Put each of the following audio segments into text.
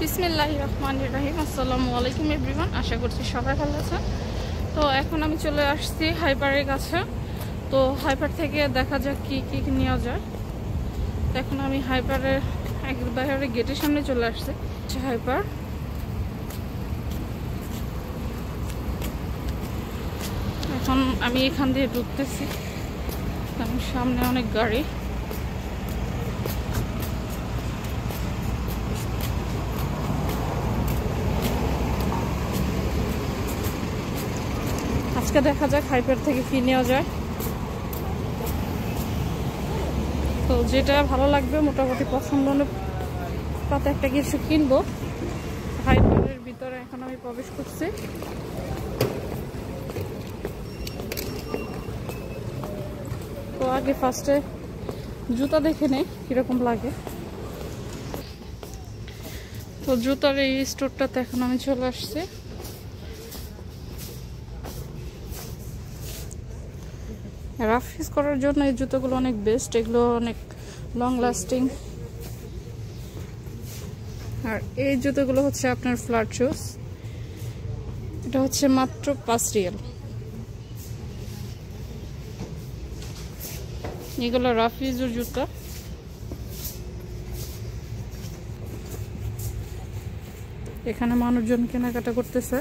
বিসমিল্লাহির রহমানির রহিম। আসসালামু আলাইকুম এভরিওয়ান, আশা করছি সবাই ভালো আছেন। তো এখন আমি চলে আসছি হাইপারের কাছে। তো হাইপার থেকে দেখা যাক কি কি নেওয়া যায়। তো এখন আমি হাইপারের একবারে গেটের সামনে চলে আসছি। হাইপার এখন আমি এখান দিয়ে ঢুকতেছি, কারণ সামনে অনেক গাড়ি। আজকে দেখা যাক হাইপার থেকে কি নেওয়া যায়। তো যেটা ভালো লাগবে, মোটামুটি পছন্দ পাতে একটা কিছু কিনবো। হাইপারের ভিতরে এখন আমি প্রবেশ করছি। তো আগে ফার্স্টে জুতা দেখে নেই কিরকম লাগে। তো জুতার এই স্টোরটাতে এখন আমি চলে আসছি। রাফ ইউজ করার জন্য এই জুতোগুলো অনেক বেস্ট, এগুলো অনেক লং লাস্টিং। আর এই জুতোগুলো হচ্ছে আপনার ফ্ল্যাট শুজ, এটা হচ্ছে মাত্র 5 রিয়াল। এগুলো রাফ ইউজের জুতো। এখানে মানুষজন কেনাকাটা করতেছে।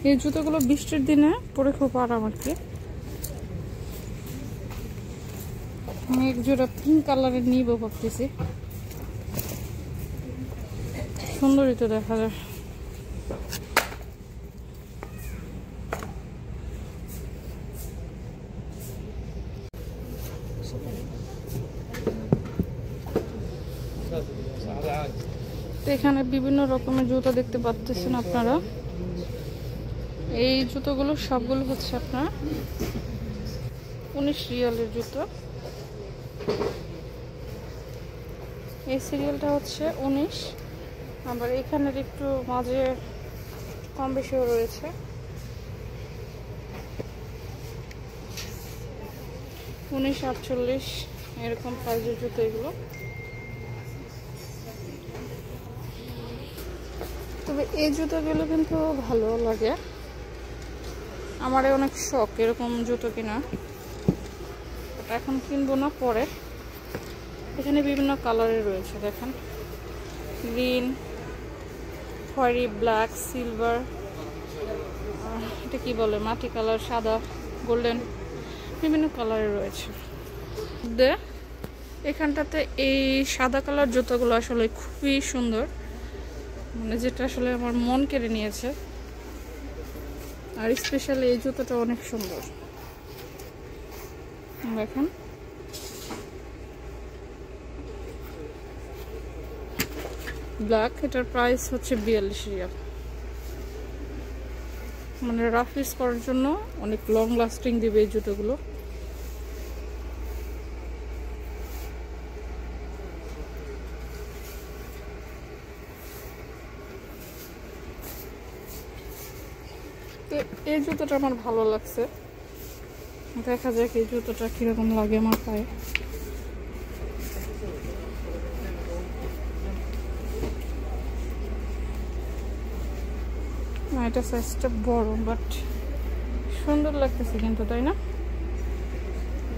এই জুতোগুলো বৃষ্টির দিনে পরে খুব আরাম আর কি। আমি এক জোড়া পিঙ্ক কালারের নিব ভাবতেছি, সুন্দরই তো দেখা যায়। তো এখানে বিভিন্ন রকমের জুতো দেখতে পাচ্ছেন আপনারা। এই জুতোগুলো সবগুলো হচ্ছে আপনার 19 রিয়ালের জুতো। এই সিরিয়ালটা হচ্ছে 19, আবার এখানের একটু মাঝে কম বেশিও রয়েছে। 19-48 এরকম প্রাইজের জুতো এগুলো। তবে এই জুতোগুলো কিন্তু ভালো লাগে, আমার অনেক শখ এরকম জুতো কেনা। এখন কিনবো না, পরে। এখানে বিভিন্ন কালারের রয়েছে, দেখেন গ্রিন, খয়েরি, ব্ল্যাক, সিলভার, এটা কি বলে মাটি কালার, সাদা, গোল্ডেন, বিভিন্ন কালারের রয়েছে। এখানটাতে এই সাদা কালার জুতোগুলো আসলে খুবই সুন্দর, মানে যেটা আসলে আমার মন কেড়ে নিয়েছে। আর স্পেশালি এই জুতোটা অনেক সুন্দর, দেখেন। ব্ল্যাক, এটার প্রাইস হচ্ছে 42 রিয়াল। মানে রাফ ইউজ করার জন্য অনেক লং লাস্টিং দিবে এই জুতোগুলো। এই জুতোটা আমার ভালো লাগছে, দেখা যাক এই জুতোটা কিরকম লাগে আমার পায়ে। এটা সাইজটা বড়, বাট সুন্দর লাগতেছে কিন্তু, তাই না?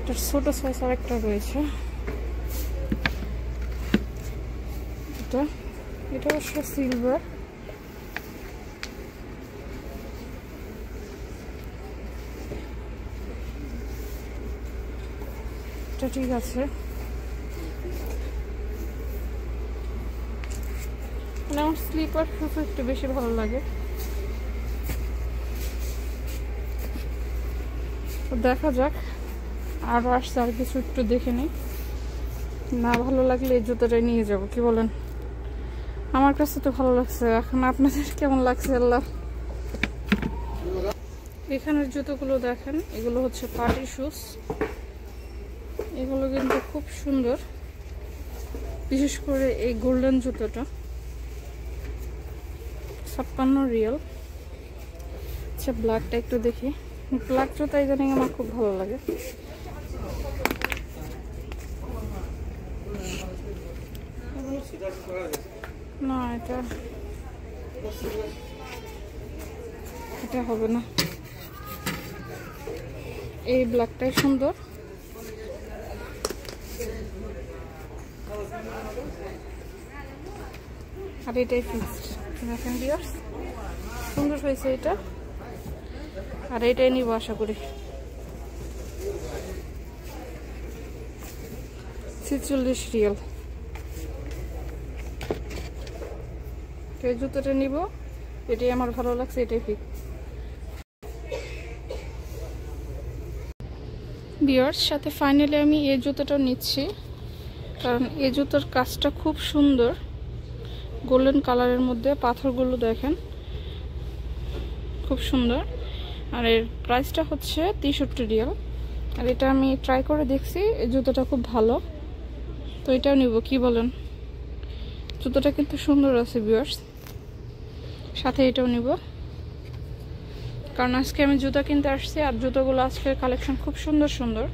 এটার ছোট সাইজ আর একটা রয়েছে। এটা অবশ্য সিলভার। এটা ঠিক আছে। মানে আমার স্লিপার শুজ একটু বেশি ভালো লাগে। দেখা যাক, আরো আসছে, আর কিছু একটু দেখে নিই। না ভালো লাগলে এই জুতোটাই নিয়ে যাব, কি বলেন? আমার কাছে তো ভালো লাগছে, এখন আপনাদের কেমন লাগছে আল্লাহ। এখানের জুতোগুলো দেখেন, এগুলো হচ্ছে পার্টি শুজ। এগুলো কিন্তু খুব সুন্দর, বিশেষ করে এই গোল্ডেন জুতোটা 56 রিয়াল। আচ্ছা, ব্ল্যাকটা একটু দেখি। ব্ল্যাক জুতো ইদানিং আমার খুব ভালো লাগে। না, এটা এটা হবে না। এই ব্ল্যাকটাই সুন্দর। আর এটাই ফিক্সড। দেখেন ভিউয়ার্স, সুন্দর হয়েছে এটা। আর এটাই নিব আশা করি। 46 রিয়াল। এই জুতোটা নিব, এটাই আমার ভালো লাগছে, এটাই ফিক্স। ভিউয়ার্স, সাথে ফাইনালি আমি এই জুতোটা নিচ্ছি, কারণ এই জুতোর কাজটা খুব সুন্দর, গোল্ডেন কালারের মধ্যে। পাথরগুলো দেখেন খুব সুন্দর। আর এর প্রাইসটা হচ্ছে 63 রিয়াল। আর এটা আমি ট্রাই করে দেখছি, এই জুতোটা খুব ভালো, তো এটাও নিব। কি বলেন? জুতোটা কিন্তু সুন্দর আছে ভিউয়ার্স, সাথে এটাও নিব, কারণ আজকে আমি জুতো কিনতে আসছি। আর জুতোগুলো আজকের কালেকশন খুব সুন্দর সুন্দর।